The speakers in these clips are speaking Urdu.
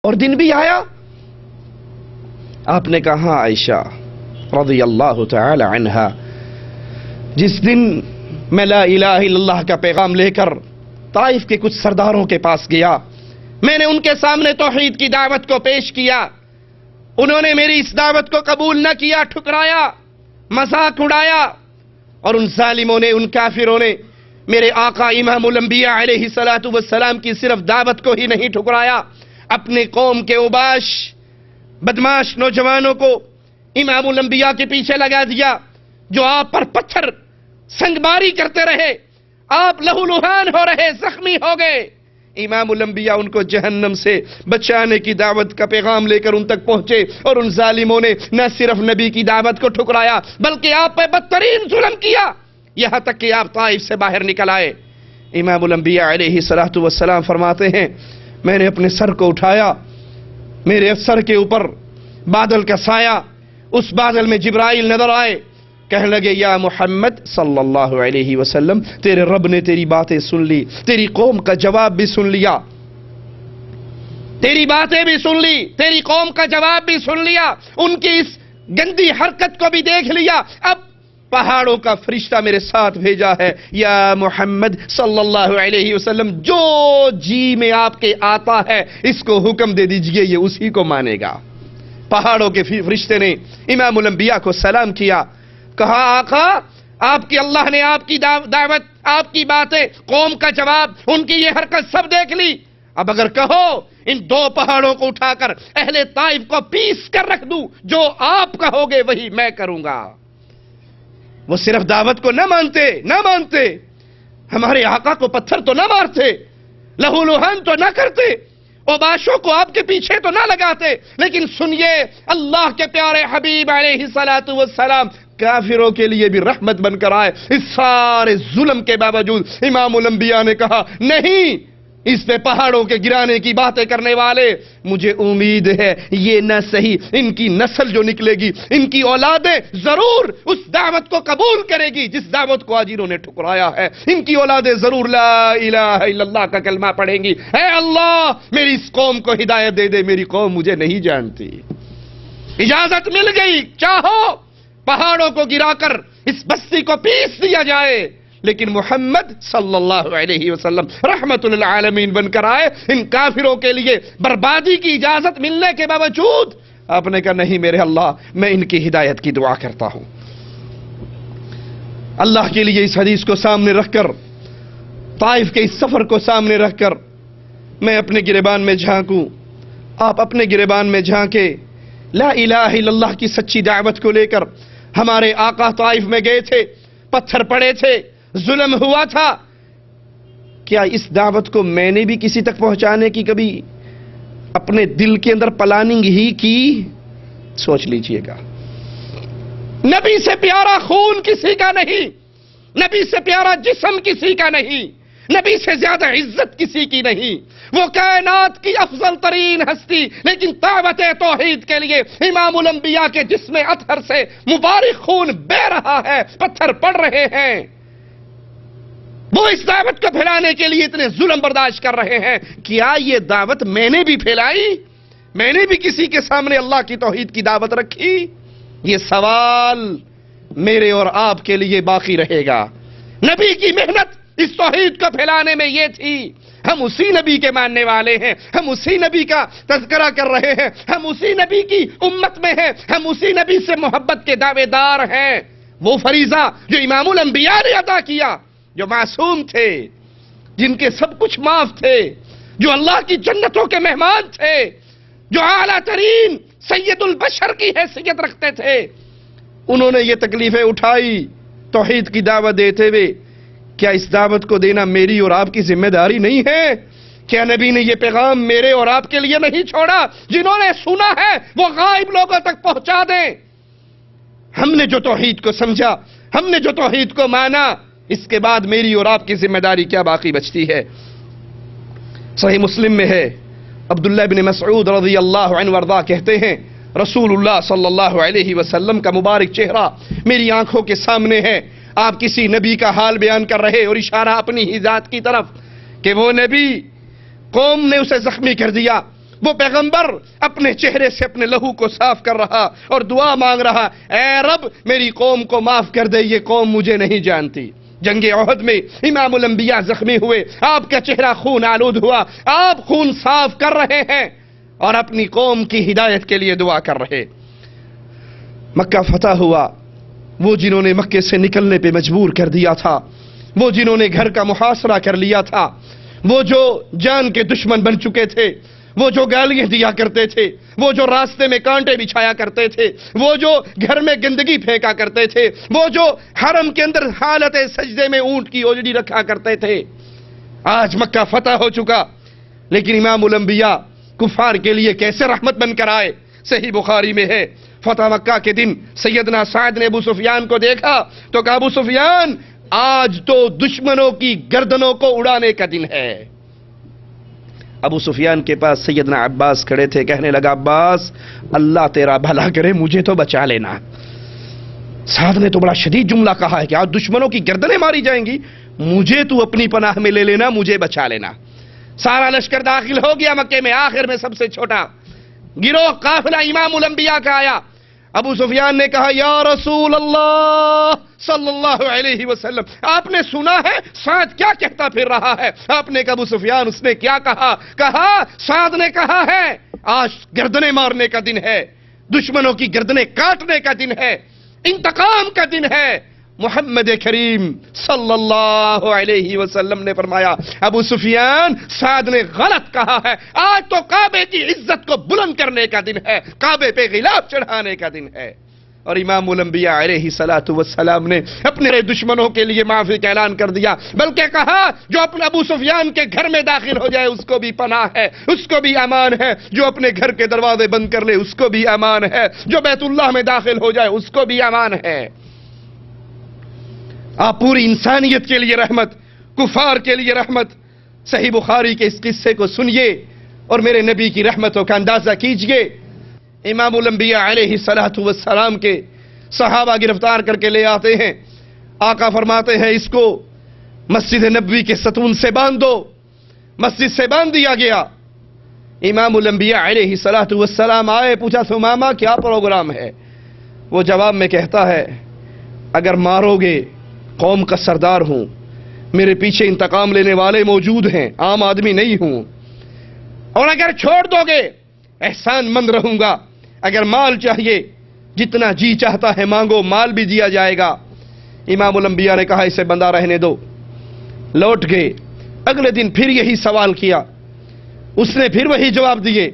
اور دن بھی آیا. آپ نے کہا عائشہ رضی اللہ تعالی عنہا، جس دن میں لا الہ الا اللہ کا پیغام لے کر طائف کے کچھ سرداروں کے پاس گیا، میں نے ان کے سامنے توحید کی دعوت کو پیش کیا، انہوں نے میری اس دعوت کو قبول نہ کیا، ٹھکرایا، مذاق اڑایا، اور ان ظالموں نے، ان کافروں نے میرے آقا امام الانبیاء علیہ السلام کی صرف دعوت کو ہی نہیں ٹھکرایا، اپنے قوم کے اوباش بدماش نوجوانوں کو امام الانبیاء کے پیچھے لگا دیا، جو آپ پر پتھر سنگباری کرتے رہے، آپ لہو لہان ہو رہے، زخمی ہو گئے. امام الانبیاء ان کو جہنم سے بچانے کی دعوت کا پیغام لے کر ان تک پہنچے، اور ان ظالموں نے نہ صرف نبی کی دعوت کو ٹھکرایا بلکہ آپ پہ بدترین ظلم کیا، یہاں تک کہ آپ طائف سے باہر نکل آئے. امام الانبیاء علیہ السلام فرماتے ہیں، میں نے اپنے سر کو اٹھایا، میرے سر کے اوپر بادل کا سایہ، اس بادل میں جبرائیل نظر آئے، کہنے لگے یا محمد صلی اللہ علیہ وسلم، تیرے رب نے تیری باتیں سن لی، تیری قوم کا جواب بھی سن لیا، تیری باتیں بھی سن لی، تیری قوم کا جواب بھی سن لیا، ان کی اس گندی حرکت کو بھی دیکھ لیا، اب پہاڑوں کا فرشتہ میرے ساتھ بھیجا ہے، یا محمد صلی اللہ علیہ وسلم، جو جی میں آپ کے آتا ہے اس کو حکم دے دیجئے، یہ اسی کو مانے گا. پہاڑوں کے فرشتے نے امام الانبیاء کو سلام کیا، کہا آقا آپ کی اللہ نے آپ کی دعوت، آپ کی باتیں، قوم کا جواب، ان کی یہ حرکت سب دیکھ لی، اب اگر کہو ان دو پہاڑوں کو اٹھا کر اہل طائف کو پیس کر رکھ دوں، جو آپ کہو گے وہی میں کروں گا. وہ صرف دعوت کو نہ مانتے، ہمارے آقا کو پتھر تو نہ مارتے، لہو لہان تو نہ کرتے، اوباشوں کو آپ کے پیچھے تو نہ لگاتے، لیکن سنیے اللہ کے پیارے حبیب علیہ السلام کافروں کے لیے بھی رحمت بن کر آئے. اس سارے ظلم کے باوجود امام الانبیاء نے کہا نہیں، اس پہ پہاڑوں کے گرانے کی باتیں کرنے والے، مجھے امید ہے یہ نہ صحیح، ان کی نسل جو نکلے گی، ان کی اولادیں ضرور اس دعوت کو قبول کرے گی جس دعوت کو آج انہوں نے ٹھکرایا ہے، ان کی اولادیں ضرور لا الہ الا اللہ کا کلمہ پڑھیں گی. اے اللہ میری اس قوم کو ہدایت دے دے، میری قوم مجھے نہیں جانتی. اجازت مل گئی، چاہو پہاڑوں کو گرا کر اس بستی کو پیس دیا جائے، لیکن محمد صلی اللہ علیہ وسلم رحمت للعالمین بن کر آئے. ان کافروں کے لیے بربادی کی اجازت ملنے کے باوجود آپ نے کہا نہیں میرے اللہ، میں ان کی ہدایت کی دعا کرتا ہوں. اللہ کے لیے اس حدیث کو سامنے رکھ کر، طائف کے اس سفر کو سامنے رکھ کر میں اپنے گریبان میں جھانکوں، آپ اپنے گریبان میں جھانکے. لا الہ الا اللہ کی سچی دعوت کو لے کر ہمارے آقا طائف میں گئے تھے، پتھر پڑے تھے، ظلم ہوا تھا. کیا اس دعوت کو میں نے بھی کسی تک پہنچانے کی کبھی اپنے دل کے اندر پلاننگ ہی کی؟ سوچ لیجئے گا. نبی سے پیارا خون کسی کا نہیں، نبی سے پیارا جسم کسی کا نہیں، نبی سے زیادہ عزت کسی کی نہیں، وہ کائنات کی افضل ترین ہستی، لیکن دعوت توحید کے لیے امام الانبیاء کے جسم اطہر سے مبارک خون بہ رہا ہے، پتھر پڑ رہے ہیں، وہ اس دعوت کو پھیلانے کے لیے اتنے ظلم برداشت کر رہے ہیں. کیا یہ دعوت میں نے بھی پھیلائی؟ میں نے بھی کسی کے سامنے اللہ کی توحید کی دعوت رکھی؟ یہ سوال میرے اور آپ کے لیے باقی رہے گا. نبی کی محنت اس توحید کو پھیلانے میں یہ تھی، ہم اسی نبی کے ماننے والے ہیں، ہم اسی نبی کا تذکرہ کر رہے ہیں، ہم اسی نبی کی امت میں ہیں، ہم اسی نبی سے محبت کے دعوے دار ہیں. وہ فریضہ جو امام الانبیاء نے ادا کیا، جو معصوم تھے، جن کے سب کچھ معاف تھے، جو اللہ کی جنتوں کے مہمان تھے، جو اعلیٰ ترین سید البشر کی حیثیت رکھتے تھے، انہوں نے یہ تکلیفیں اٹھائی توحید کی دعوت دیتے ہوئے. کیا اس دعوت کو دینا میری اور آپ کی ذمہ داری نہیں ہے؟ کیا نبی نے یہ پیغام میرے اور آپ کے لیے نہیں چھوڑا؟ جنہوں نے سنا ہے وہ غائب لوگوں تک پہنچا دیں. ہم نے جو توحید کو سمجھا، ہم نے جو توحید کو مانا، اس کے بعد میری اور آپ کی ذمہ داری کیا باقی بچتی ہے؟ صحیح مسلم میں ہے، عبداللہ بن مسعود رضی اللہ عنہ وارضاہ کہتے ہیں رسول اللہ صلی اللہ علیہ وسلم کا مبارک چہرہ میری آنکھوں کے سامنے ہے. آپ کسی نبی کا حال بیان کر رہے اور اشارہ اپنی ہی ذات کی طرف کہ وہ نبی، قوم نے اسے زخمی کر دیا، وہ پیغمبر اپنے چہرے سے اپنے لہو کو صاف کر رہا اور دعا مانگ رہا، اے رب میری قوم کو معاف کر دے، یہ قوم مجھے نہیں جانتی۔ جنگ احد میں امام الانبیاء زخمی ہوئے، آپ کا چہرہ خون آلود ہوا، آپ خون صاف کر رہے ہیں اور اپنی قوم کی ہدایت کے لیے دعا کر رہے۔ مکہ فتح ہوا، وہ جنہوں نے مکے سے نکلنے پہ مجبور کر دیا تھا، وہ جنہوں نے گھر کا محاصرہ کر لیا تھا، وہ جو جان کے دشمن بن چکے تھے، وہ جو گالیاں دیا کرتے تھے، وہ جو راستے میں کانٹے بچھایا کرتے تھے، وہ جو گھر میں گندگی پھینکا کرتے تھے، وہ جو حرم کے اندر حالت سجدے میں اونٹ کی اوجڑی رکھا کرتے تھے، آج مکہ فتح ہو چکا، لیکن امام الانبیاء کفار کے لیے کیسے رحمت بن کر آئے۔ صحیح بخاری میں ہے، فتح مکہ کے دن سیدنا سعد نے ابو سفیان کو دیکھا تو کہا، ابو سفیان آج تو دشمنوں کی گردنوں کو اڑانے کا دن ہے۔ ابو سفیان کے پاس سیدنا عباس کھڑے تھے، کہنے لگا، عباس اللہ تیرا بھلا کرے، مجھے تو بچا لینا۔ سعد نے تو بڑا شدید جملہ کہا ہے کہ آج دشمنوں کی گردنیں ماری جائیں گی، مجھے تو اپنی پناہ میں لے لینا، مجھے بچا لینا۔ سارا لشکر داخل ہو گیا مکے میں، آخر میں سب سے چھوٹا گروہ قافلہ امام الانبیاء کا آیا۔ ابو سفیان نے کہا، یا رسول اللہ صلی اللہ علیہ وسلم، آپ نے سنا ہے سعد کیا کہتا پھر رہا ہے؟ آپ نے کہا، ابو سفیان اس نے کیا کہا؟ کہا سعد نے کہا ہے آج گردنیں مارنے کا دن ہے، دشمنوں کی گردنیں کاٹنے کا دن ہے، انتقام کا دن ہے۔ محمد کریم صلی اللہ علیہ وسلم نے فرمایا، ابو سفیان سعد نے غلط کہا ہے، آج تو کعبے کی عزت کو بلند کرنے کا دن ہے، کعبے پہ غلاف چڑھانے کا دن ہے۔ اور امام الانبیاء علیہ السلام نے اپنے دشمنوں کے لیے معافی کا اعلان کر دیا، بلکہ کہا جو اپنے ابو سفیان کے گھر میں داخل ہو جائے اس کو بھی پناہ ہے، اس کو بھی امان ہے، جو اپنے گھر کے دروازے بند کر لے اس کو بھی امان ہے، جو بیت اللہ میں داخل ہو جائے اس کو بھی امان ہے۔ آپ پوری انسانیت کے لیے رحمت، کفار کے لیے رحمت۔ صحیح بخاری کے اس قصے کو سنیے اور میرے نبی کی رحمتوں کا اندازہ کیجئے۔ امام الانبیاء علیہ السلام کے صحابہ گرفتار کر کے لے آتے ہیں، آقا فرماتے ہیں اس کو مسجد نبوی کے ستون سے باندھ دو، مسجد سے باندھ دیا گیا۔ امام الانبیاء علیہ السلام آئے، پوچھا ثمامہ کیا پروگرام ہے؟ وہ جواب میں کہتا ہے، اگر مارو گے قوم کا سردار ہوں، میرے پیچھے انتقام لینے والے موجود ہیں، عام آدمی نہیں ہوں، اور اگر چھوڑ دو گے احسان مند رہوں گا، اگر مال چاہیے جتنا جی چاہتا ہے مانگو، مال بھی دیا جائے گا۔ امام الانبیاء نے کہا اسے بندہ رہنے دو، لوٹ گئے۔ اگلے دن پھر یہی سوال کیا، اس نے پھر وہی جواب دیے۔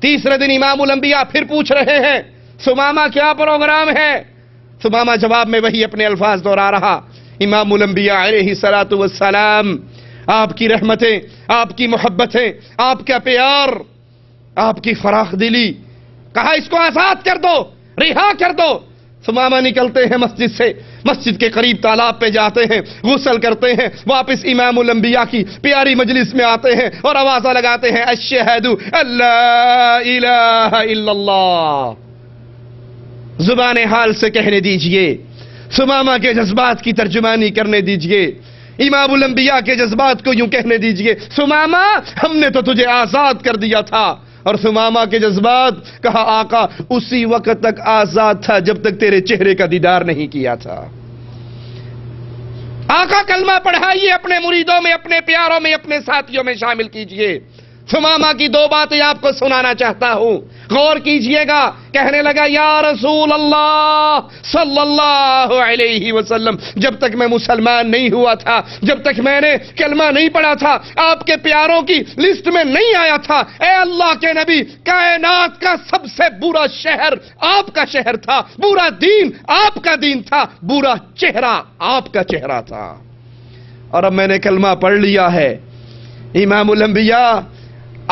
تیسرے دن امام الانبیاء پھر پوچھ رہے ہیں ثمامہ کیا پروگرام ہے؟ ثمامہ جواب میں وہی اپنے الفاظ دہرا رہا۔ امام الانبیاء علیہ السلام، آپ کی رحمتیں، آپ کی محبتیں، آپ کا پیار، آپ کی فراخ دلی، کہا اس کو آزاد کر دو، رہا کر دو۔ ثمامہ نکلتے ہیں مسجد سے، مسجد کے قریب تالاب پہ جاتے ہیں، غسل کرتے ہیں، واپس امام الانبیاء کی پیاری مجلس میں آتے ہیں اور آوازہ لگاتے ہیں، اشہد اللہ الہ الا اللہ۔ زبان حال سے کہنے دیجئے، ثمامہ کے جذبات کی ترجمانی کرنے دیجئے، امام الانبیاء کے جذبات کو یوں کہنے دیجئے، ثمامہ ہم نے تو تجھے آزاد کر دیا تھا۔ اور ثمامہ کے جذبات، کہا آقا اسی وقت تک آزاد تھا جب تک تیرے چہرے کا دیدار نہیں کیا تھا۔ آقا کلمہ پڑھائیے، اپنے مریدوں میں، اپنے پیاروں میں، اپنے ساتھیوں میں شامل کیجئے۔ ثمامہ کی دو باتیں آپ کو سنانا چاہتا ہوں، غور کیجئے گا۔ کہنے لگا، یا رسول اللہ صلی اللہ علیہ وسلم، جب تک میں مسلمان نہیں ہوا تھا، جب تک میں نے کلمہ نہیں پڑھا تھا، آپ کے پیاروں کی لسٹ میں نہیں آیا تھا۔ اے اللہ کے نبی، کائنات کا سب سے برا شہر آپ کا شہر تھا، برا دین آپ کا دین تھا، برا چہرہ آپ کا چہرہ تھا، اور اب میں نے کلمہ پڑھ لیا ہے۔ امام الانبیاء،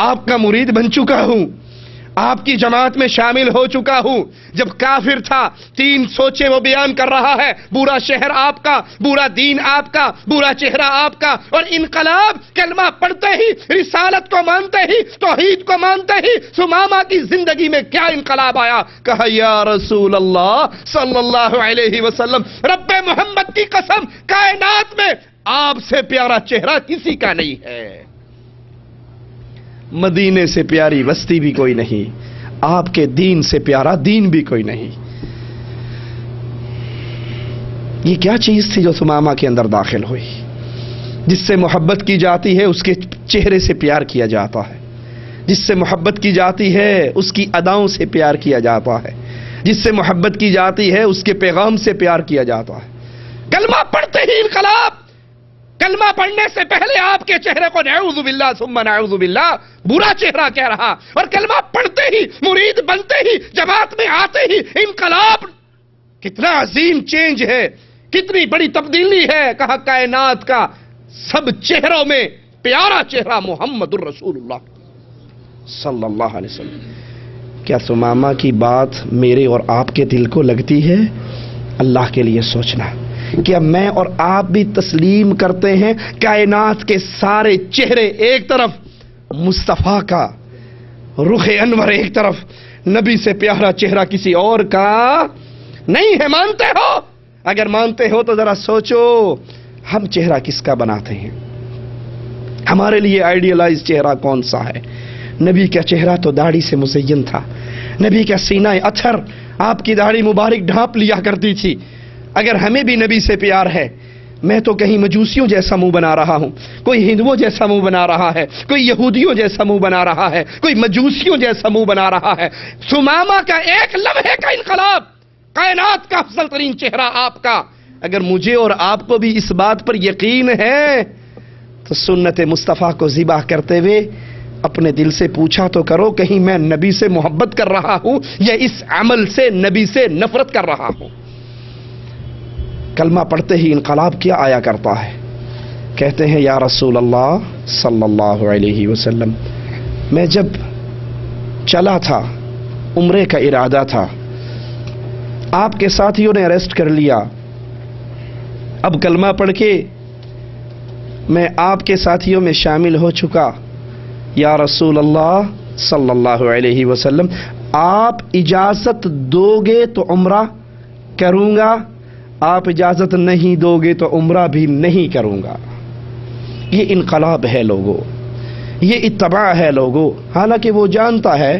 آپ کا مرید بن چکا ہوں، آپ کی جماعت میں شامل ہو چکا ہوں۔ جب کافر تھا تین سوچیں وہ بیان کر رہا ہے، برا شہر آپ کا، برا دین آپ کا، برا چہرہ آپ کا، اور انقلاب کلمہ پڑھتے ہی، رسالت کو مانتے ہی، توحید کو مانتے ہی ثمامہ کی زندگی میں کیا انقلاب آیا؟ کہا یا رسول اللہ صلی اللہ علیہ وسلم، رب محمد کی قسم، کائنات میں آپ سے پیارا چہرہ کسی کا نہیں ہے۔ مدینے سے پیاری بستی بھی کوئی نہیں، آپ کے دین سے پیارا دین بھی کوئی نہیں۔ یہ کیا چیز تھی جو ثمامہ کے اندر داخل ہوئی؟ جس سے محبت کی جاتی ہے اس کے چہرے سے پیار کیا جاتا ہے، جس سے محبت کی جاتی ہے اس کی اداؤں سے پیار کیا جاتا ہے، جس سے محبت کی جاتی ہے اس کے پیغام سے پیار کیا جاتا ہے۔ کلمہ پڑھتے ہی انقلاب، کلمہ پڑھنے سے پہلے آپ کے چہرے کو نعوذ باللہ ثم نعوذ باللہ برا چہرہ کہہ رہا، اور کلمہ پڑھتے ہی، مرید بنتے ہی، جماعت میں آتے ہی انقلاب۔ کتنا عظیم چینج ہے، کتنی بڑی تبدیلی ہے۔ کہا کائنات کا سب چہروں میں پیارا چہرہ محمد الرسول اللہ صلی اللہ علیہ وسلم۔ کیا ثمامہ کی بات میرے اور آپ کے دل کو لگتی ہے؟ اللہ کے لیے سوچنا۔ کیا میں اور آپ بھی تسلیم کرتے ہیں کائنات کے سارے چہرے ایک طرف، مصطفیٰ کا رخ انور ایک طرف، نبی سے پیارا چہرہ کسی اور کا نہیں ہے؟ مانتے ہو؟ اگر مانتے ہو تو ذرا سوچو ہم چہرہ کس کا بناتے ہیں؟ ہمارے لیے آئیڈیلائز چہرہ کون سا ہے؟ نبی کا چہرہ تو داڑھی سے مزین تھا، نبی کا سینہ اطہر آپ کی داڑھی مبارک ڈھانپ لیا کرتی تھی۔ اگر ہمیں بھی نبی سے پیار ہے، میں تو کہیں مجوسیوں جیسا منہ بنا رہا ہوں، کوئی ہندوؤں جیسا منہ بنا رہا ہے، کوئی یہودیوں جیسا منہ بنا رہا ہے، کوئی مجوسیوں جیسا منہ بنا رہا ہے۔ ثمامہ کا ایک لمحے کا انقلاب، کائنات کا افضل ترین چہرہ آپ کا۔ اگر مجھے اور آپ کو بھی اس بات پر یقین ہے تو سنت مصطفیٰ کو ذبح کرتے ہوئے اپنے دل سے پوچھا تو کرو، کہیں میں نبی سے محبت کر رہا ہوں یا اس عمل سے نبی سے نفرت کر رہا ہوں؟ کلمہ پڑھتے ہی انقلاب کیا آیا کرتا ہے؟ کہتے ہیں یا رسول اللہ صلی اللہ علیہ وسلم، میں جب چلا تھا، عمرے کا ارادہ تھا، آپ کے ساتھیوں نے اریسٹ کر لیا، اب کلمہ پڑھ کے میں آپ کے ساتھیوں میں شامل ہو چکا، یا رسول اللہ صلی اللہ علیہ وسلم آپ اجازت دو گے تو عمرہ کروں گا، آپ اجازت نہیں دو گے تو عمرہ بھی نہیں کروں گا۔ یہ انقلاب ہے لوگوں، یہ اتباع ہے لوگوں۔ حالانکہ وہ جانتا ہے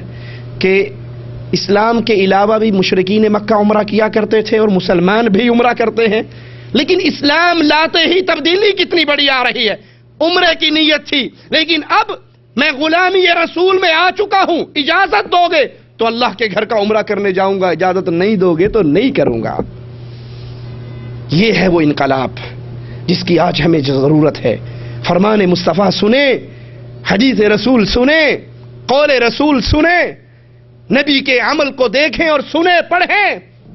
کہ اسلام کے علاوہ بھی مشرکین مکہ عمرہ کیا کرتے تھے اور مسلمان بھی عمرہ کرتے ہیں، لیکن اسلام لاتے ہی تبدیلی کتنی بڑی آ رہی ہے۔ عمرے کی نیت تھی، لیکن اب میں غلامی رسول میں آ چکا ہوں، اجازت دو گے تو اللہ کے گھر کا عمرہ کرنے جاؤں گا، اجازت نہیں دو گے تو نہیں کروں گا۔ یہ ہے وہ انقلاب جس کی آج ہمیں ضرورت ہے۔ فرمان مصطفیٰ سنیں، حدیث رسول سنیں، قول رسول سنیں، نبی کے عمل کو دیکھیں اور سنیں، پڑھیں،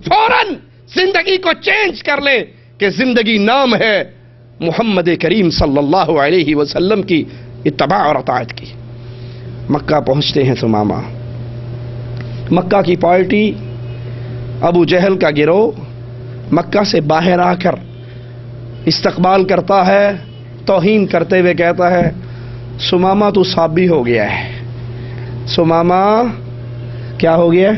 فوراً زندگی کو چینج کر لیں کہ زندگی نام ہے محمد کریم صلی اللہ علیہ وسلم کی اتباع اور اطاعت کی۔ مکہ پہنچتے ہیں ثمامہ، مکہ کی پارٹی، ابو جہل کا گروہ مکہ سے باہر آ کر استقبال کرتا ہے، توہین کرتے ہوئے کہتا ہے ثمامہ تو صابی ہو گیا ہے۔ ثمامہ کیا ہو گیا؟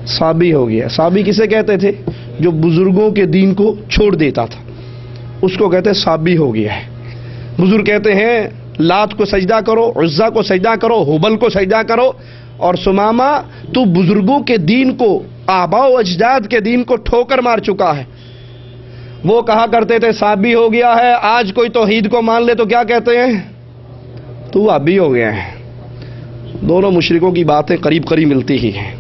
صابی ہو گیا۔ صابی کسے کہتے تھے؟ جو بزرگوں کے دین کو چھوڑ دیتا تھا، اس کو کہتے صابی ہو گیا ہے۔ بزرگ کہتے ہیں لات کو سجدہ کرو، عزا کو سجدہ کرو، ہبل کو سجدہ کرو، اور ثمامہ تو بزرگوں کے دین کو، آباء و اجداد کے دین کو ٹھوکر مار چکا ہے۔ وہ کہا کرتے تھے صابی ہو گیا ہے، آج کوئی توحید کو مان لے تو کیا کہتے ہیں؟ تو ابی ہو گیا ہے۔ دونوں مشرکوں کی باتیں قریب قریب ملتی ہی ہیں۔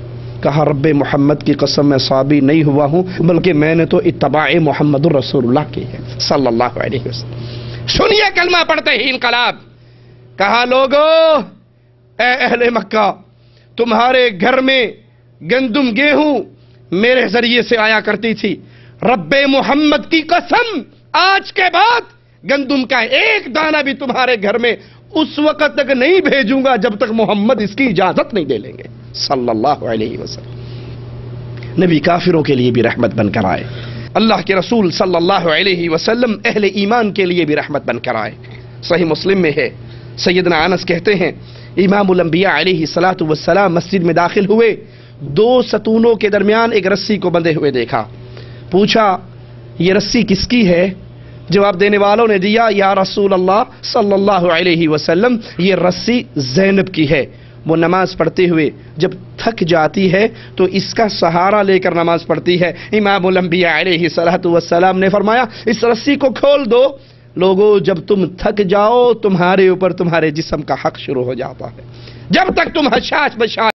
کہا رب محمد کی قسم میں صابی نہیں ہوا ہوں، بلکہ میں نے تو اتباع محمد الرسول اللہ کی ہے صلی اللہ علیہ وسلم۔ سنیے کلمہ پڑھتے ہی انقلاب۔ کہا لوگو اے اہل مکہ، تمہارے گھر میں گندم گیہوں میرے ذریعے سے آیا کرتی تھی، رب محمد کی قسم آج کے بعد گندم کا ایک دانہ بھی تمہارے گھر میں اس وقت تک نہیں بھیجوں گا جب تک محمد اس کی اجازت نہیں دے لیں گے صلی اللہ علیہ وسلم۔ نبی کافروں کے لیے بھی رحمت بن کر آئے، اللہ کے رسول صلی اللہ علیہ وسلم اہل ایمان کے لیے بھی رحمت بن کر آئے۔ صحیح مسلم میں ہے، سیدنا انس کہتے ہیں امام الانبیاء علیہ الصلوۃ والسلام مسجد میں داخل ہوئے، دو ستونوں کے درمیان ایک رسی کو بندھے ہوئے دیکھا، پوچھا یہ رسی کس کی ہے؟ جواب دینے والوں نے دیا یا رسول اللہ صلی اللہ علیہ وسلم یہ رسی زینب کی ہے، وہ نماز پڑھتے ہوئے جب تھک جاتی ہے تو اس کا سہارا لے کر نماز پڑھتی ہے۔ امام الانبیاء علیہ الصلوۃ والسلام نے فرمایا اس رسی کو کھول دو، لوگوں جب تم تھک جاؤ تمہارے اوپر تمہارے جسم کا حق شروع ہو جاتا ہے، جب تک تم حشاش بشاش